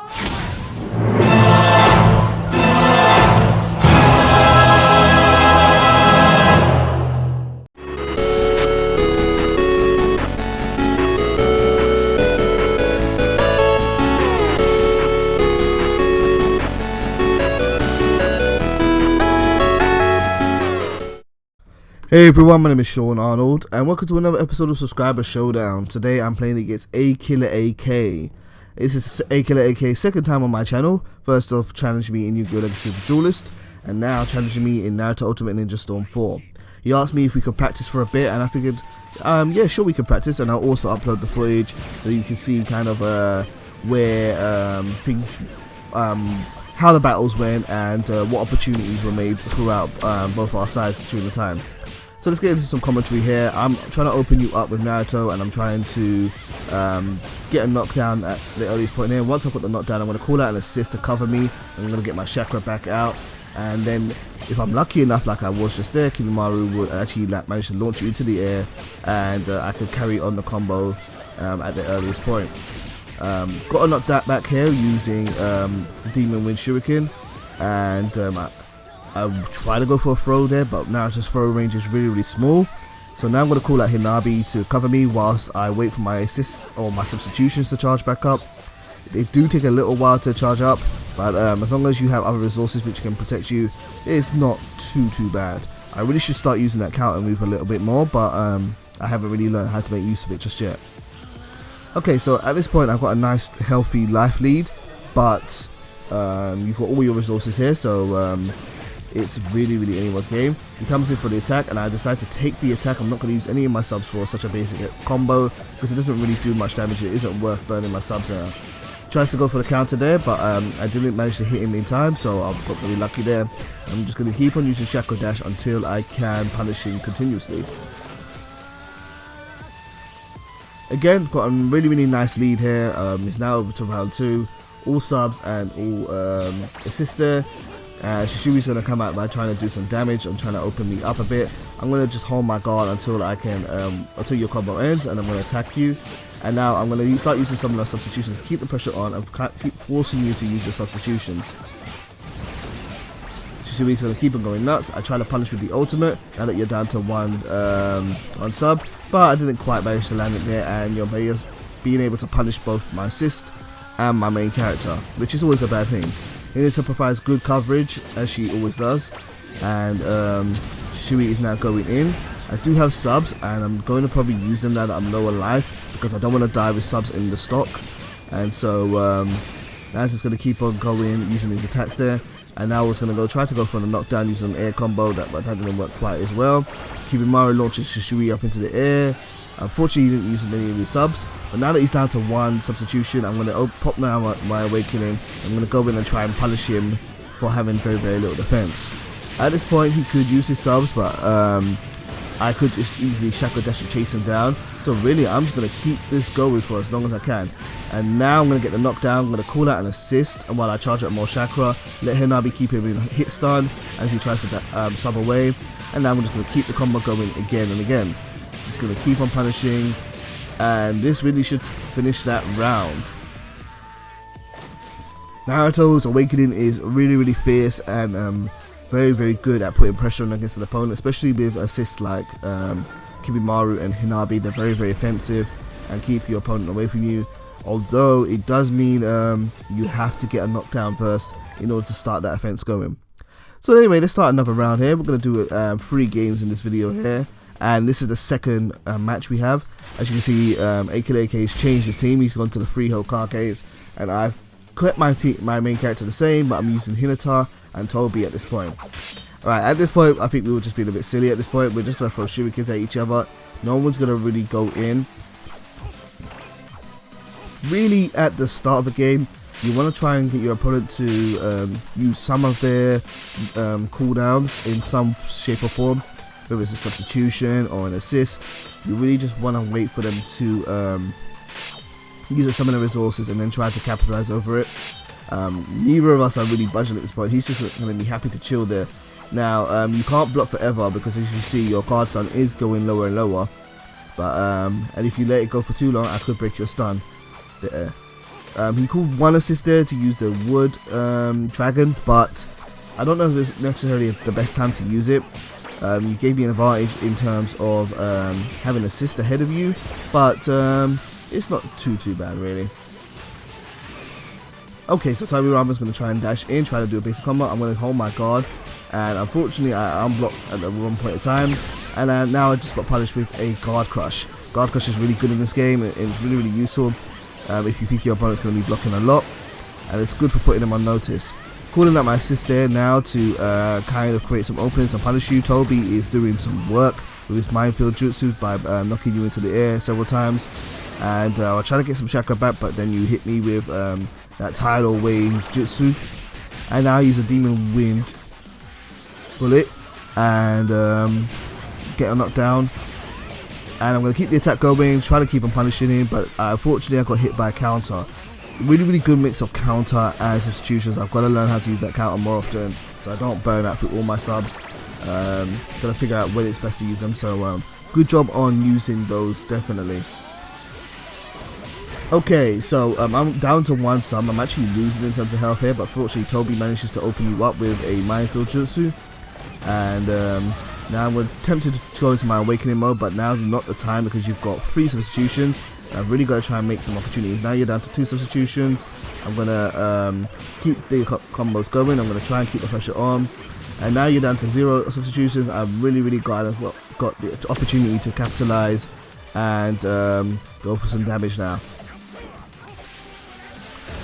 Hey everyone, my name is Sean Arnold and welcome to another episode of Subscriber Showdown. Today I'm playing against Akiller-AK. This is Akiller-AK's second time on my channel. First off, challenged me in Yu-Gi-Oh! Legacy of the Duelist, and now challenging me in Naruto Ultimate Ninja Storm 4. He asked me if we could practice for a bit, and I figured, yeah, sure we could practice, and I'll also upload the footage so you can see kind of where things, how the battles went, and what opportunities were made throughout both our sides during the time. So let's get into some commentary here. I'm trying to open you up with Naruto, and I'm trying to get a knockdown at the earliest point here. Once I've got the knockdown, I'm going to call out an assist to cover me. I'm going to get my chakra back out, and then if I'm lucky enough, like I was just there, Kibimaru would actually manage to launch you into the air, and I could carry on the combo at the earliest point. Got to knock that back here using Demon Wind Shuriken, and I try to go for a throw there, but now his throw range is really small. So now I'm going to call out Hinabi to cover me whilst I wait for my assists or my substitutions to charge back up. They do take a little while to charge up, but as long as you have other resources which can protect you, it's not too bad. I really should start using that counter move a little bit more, but I haven't really learned how to make use of it just yet. Okay, so at this point I've got a nice healthy life lead, but you've got all your resources here, so it's really anyone's game. He comes in for the attack, and I decide to take the attack. I'm not going to use any of my subs for such a basic combo because it doesn't really do much damage. It isn't worth burning my subs out. Tries to go for the counter there, but I didn't manage to hit him in time, so I got really lucky there. I'm just going to keep on using Chakra Dash until I can punish him continuously. Again, got a really nice lead here. It's now over to round 2. All subs and all assists there. Shishui's going to come out by trying to do some damage. I'm trying to open me up a bit. I'm going to just hold my guard until I can, until your combo ends, and I'm going to attack you. And now I'm going to start using some of the substitutions to keep the pressure on and keep forcing you to use your substitutions. Shishui's going to keep on going nuts. I try to punish with the ultimate now that you're down to one sub, but I didn't quite manage to land it there, and you're being able to punish both my assist and my main character, which is always a bad thing. Hinata provides good coverage, as she always does, and Shishui is now going in. I do have subs, and I'm going to probably use them now that I'm lower life, because I don't want to die with subs in the stock. And so now I'm just going to keep on going using these attacks there, and now I was going to try to go for the knockdown using an air combo, but that didn't work quite as well. Kibimaru launches Shishui up into the air. Unfortunately, he didn't use many of his subs, but now that he's down to one substitution, I'm going to pop now my awakening. I'm going to go in and try and punish him for having very little defense. At this point, he could use his subs, but I could just easily Chakra Dash and chase him down. So really, I'm just going to keep this going for as long as I can. And now I'm going to get the knockdown. I'm going to call out an assist, and while I charge up more chakra, let Hinabi keep him in hit stun as he tries to sub away. And now I'm just going to keep the combo going again and again. Just going to keep on punishing, and this really should finish that round. Naruto's awakening is really fierce and very good at putting pressure on against an opponent, especially with assists like Kibimaru and Hinabi. They're very offensive and keep your opponent away from you, although it does mean you have to get a knockdown first in order to start that offense going. So anyway, let's start another round here. We're going to do 3 games in this video here. And this is the second match we have. As you can see, Akiller-AK has changed his team. He's gone to the 3 Hokages, and I've kept my main character the same, but I'm using Hinata and Tobi at this point. Alright, at this point, I think we were just being a bit silly at this point. We're just going to throw shurikens at each other. No one's going to really go in. Really, at the start of the game, you want to try and get your opponent to use some of their cooldowns in some shape or form. Whether it's a substitution or an assist, you really just want to wait for them to use some of the resources and then try to capitalize over it. Neither of us are really budging at this point. He's just going to be happy to chill there. Now, you can't block forever because, as you see, your guard stun is going lower and lower. But and if you let it go for too long, I could break your stun there. He called one assist there to use the wood dragon, but I don't know if it's necessarily the best time to use it. You gave me an advantage in terms of having assist ahead of you, but it's not too bad really. Okay, so Toby Rama's going to try and dash in, try to do a basic combo. I'm going to hold my guard, and unfortunately I unblocked at the wrong point of time, and now I just got punished with a guard crush. Guard crush is really good in this game, and it's really useful if you think your opponent's going to be blocking a lot, and it's good for putting them on notice. Calling out my assist there now to kind of create some openings and punish you. Toby is doing some work with his minefield jutsu by knocking you into the air several times, and I'll try to get some chakra back, but then you hit me with that tidal wave jutsu, and now I use a demon wind bullet and get a knockdown, and I'm going to keep the attack going, try to keep on punishing him, but unfortunately I got hit by a counter. Really good mix of counter and substitutions. I've got to learn how to use that counter more often so I don't burn out through all my subs. Gotta figure out when it's best to use them, so good job on using those, definitely. Okay, so I'm down to one sub. I'm actually losing in terms of health here, but fortunately Toby manages to open you up with a minefield jutsu, and now I'm tempted to go into my awakening mode, but now's not the time because you've got 3 substitutions. I've really got to try and make some opportunities. Now you're down to 2 substitutions. I'm going to keep the combos going. I'm going to try and keep the pressure on. And now you're down to 0 substitutions. I've really got the opportunity to capitalize and go for some damage now.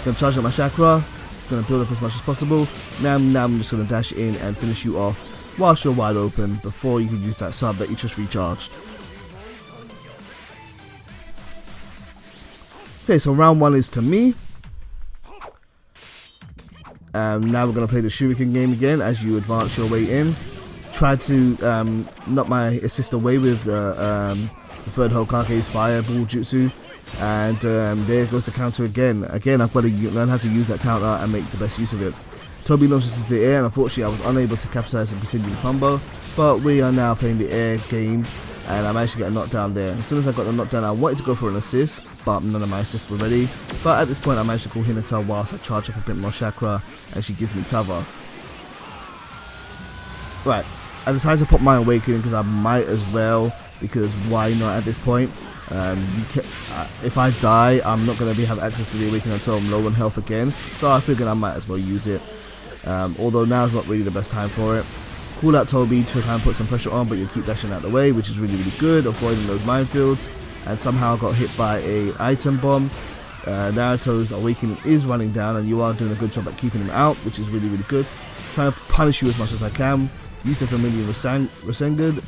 Going to charge up my chakra. Going to build up as much as possible. Now I'm just going to dash in and finish you off whilst you're wide open before you can use that sub that you just recharged. Okay, so round 1 is to me. Now we're going to play the Shuriken game again as you advance your way in. Try to knock my assist away with the third Hokage's fireball jutsu. And there goes the counter again. Again, I've got to learn how to use that counter and make the best use of it. Toby launches into the air, and unfortunately I was unable to capitalize and continue the combo. But we are now playing the air game, and I managed to get a knockdown there. As soon as I got the knockdown, I wanted to go for an assist, but none of my assists were ready. But at this point I managed to call Hinata whilst I charge up a bit more chakra, and she gives me cover. Right, I decided to pop my awakening because I might as well, because why not at this point? If I die, I'm not going to have access to the awakening until I'm low on health again, so I figured I might as well use it. Although now's not really the best time for it. Call out Toby to kind of put some pressure on, but you keep dashing out the way, which is really good, avoiding those minefields. And somehow got hit by a item bomb. Naruto's awakening is running down, and you are doing a good job at keeping him out, which is really good. Trying to punish you as much as I can. Use the familiar Rasengan.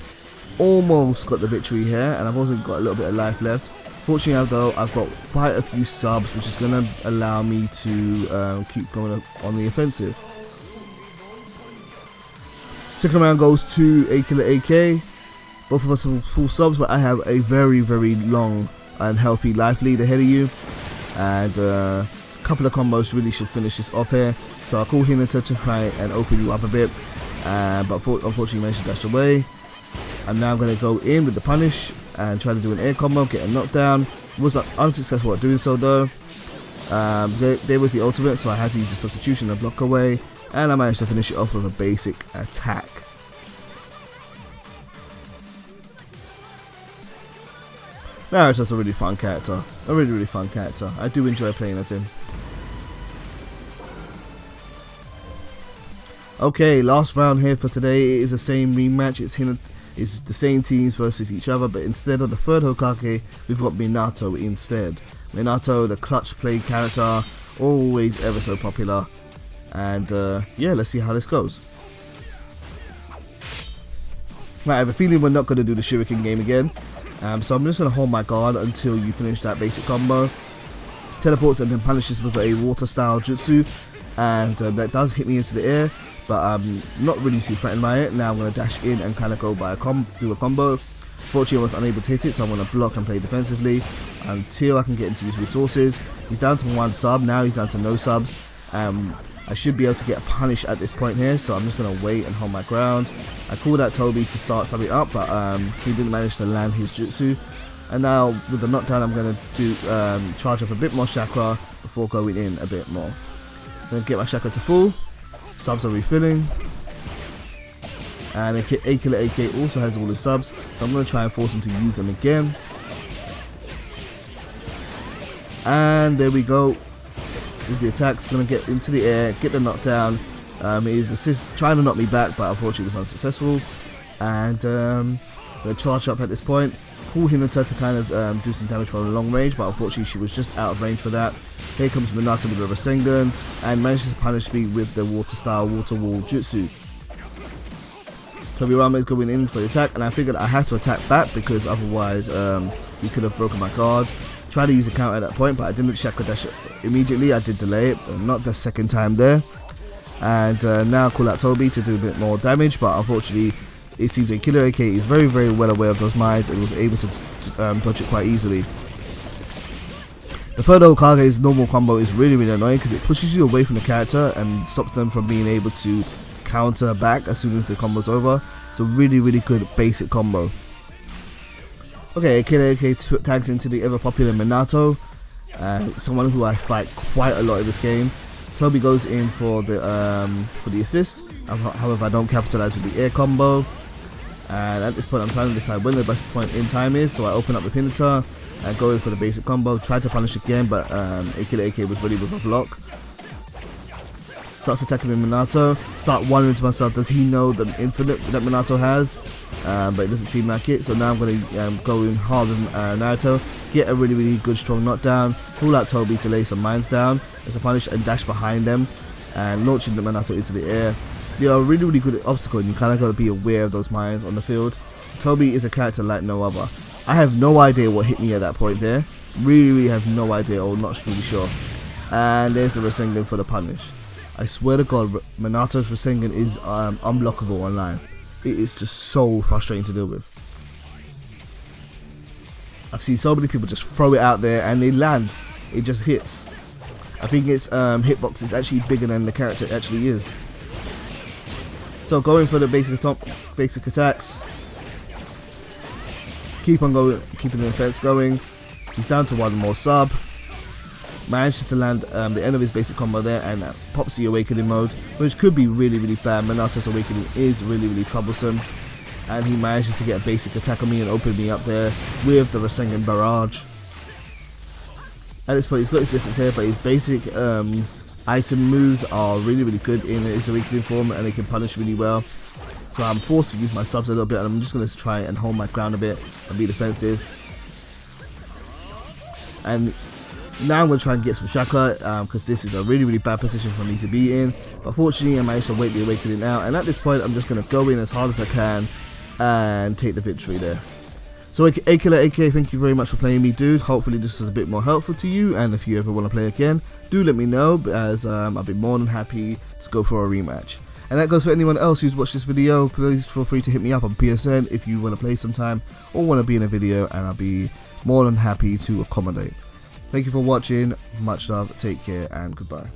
Almost got the victory here, and I've also got a little bit of life left. Fortunately though, I've got quite a few subs, which is going to allow me to keep going on the offensive. Second round goes to Akiller-AK. Both of us are full subs, but I have a very long and healthy life lead ahead of you. And a couple of combos really should finish this off here. So I'll call Hinata to try and open you up a bit. But unfortunately managed to dash away. I'm now going to go in with the punish and try to do an air combo, get a knockdown. Was unsuccessful at doing so though. There was the ultimate, so I had to use the substitution and block away. And I managed to finish it off with a basic attack. Naruto's a really fun character. A really fun character. I do enjoy playing as him. Okay, last round here for today. It is the same rematch. It's the same teams versus each other, but instead of the third Hokage, we've got Minato instead. Minato, the clutch play character, always ever so popular. And yeah, let's see how this goes. Right, I have a feeling we're not going to do the Shuriken game again. So I'm just going to hold my guard until you finish that basic combo. Teleports and then punishes with a water style jutsu. And that does hit me into the air, but I'm not really too threatened by it. Now I'm going to dash in and kind of go by do a combo. Fortunately I was unable to hit it, so I'm going to block and play defensively until I can get into his resources. He's down to 1 sub, now he's down to no subs. I should be able to get a punish at this point here, so I'm just going to wait and hold my ground. I called out Toby to start something up, but he didn't manage to land his jutsu. And now with the knockdown, I'm going to do charge up a bit more chakra before going in a bit more. I'm going to get my chakra to full. Subs are refilling. And Akiller-AK also has all his subs, so I'm going to try and force him to use them again. And there we go. With the attacks, going to get into the air, get the knockdown. His assist trying to knock me back, but unfortunately was unsuccessful. And going to charge up at this point. Call Hinata to kind of do some damage from a long range, but unfortunately she was just out of range for that. Here comes Minato with a Rasengan and manages to punish me with the water style water wall jutsu. Tobirama is going in for the attack, and I figured I had to attack back because otherwise he could have broken my guard. Tried to use a counter at that point, but I didn't chakra dash it immediately. I did delay it, but not the second time there. And now call out Toby to do a bit more damage, but unfortunately it seems Akiller-AK is very, very well aware of those mines and was able to dodge it quite easily. The third Hokage's normal combo is really, really annoying because it pushes you away from the character and stops them from being able to counter back as soon as the combo's over. It's a really, really good basic combo. Okay, Akiller-AK tags into the ever popular Minato, someone who I fight quite a lot in this game. Toby goes in for the assist. However, I don't capitalize with the air combo. And at this point, I'm trying to decide when the best point in time is. So I open up with Hinata and go in for the basic combo. Tried to punish again, but Akiller-AK was ready with a block. Starts attacking with Minato. Start wondering to myself, does he know the infinite that Minato has? But it doesn't seem like it. So now I'm going to go in hard with Naruto. Get a really, really good strong knockdown. Pull out Toby to lay some mines down as a punish and dash behind them. And launching the Minato into the air. They are a really, really good obstacle, and you kind of got to be aware of those mines on the field. Toby is a character like no other. I have no idea what hit me at that point there. Really, really have no idea, or not really sure. And there's the Rasengan for the punish. I swear to God, Minato's Rasengan is unblockable online. It is just so frustrating to deal with. I've seen so many people just throw it out there and they land. It just hits. I think its hitbox is actually bigger than the character actually is. So going for the basic attacks. Keep on going, keeping the defense going. He's down to one more sub. Manages to land the end of his basic combo there and pops the awakening mode, which could be really, really bad. Minato's awakening is really, really troublesome. And he manages to get a basic attack on me and open me up there with the Rasengan barrage. At this point he's got his distance here, but his basic item moves are really, really good in his awakening form and they can punish really well. So I'm forced to use my subs a little bit, and I'm just going to try and hold my ground a bit and be defensive. And now I'm going to try and get some chakra because this is a really, really bad position for me to be in. But fortunately I managed to wait the awakening out, and at this point I'm just going to go in as hard as I can and take the victory there. So Akiller-AK, thank you very much for playing me, dude. Hopefully this was a bit more helpful to you, and if you ever want to play again, do let me know, as I'll be more than happy to go for a rematch. And that goes for anyone else who's watched this video. Please feel free to hit me up on PSN if you want to play sometime or want to be in a video, and I'll be more than happy to accommodate. Thank you for watching, much love, take care, and goodbye.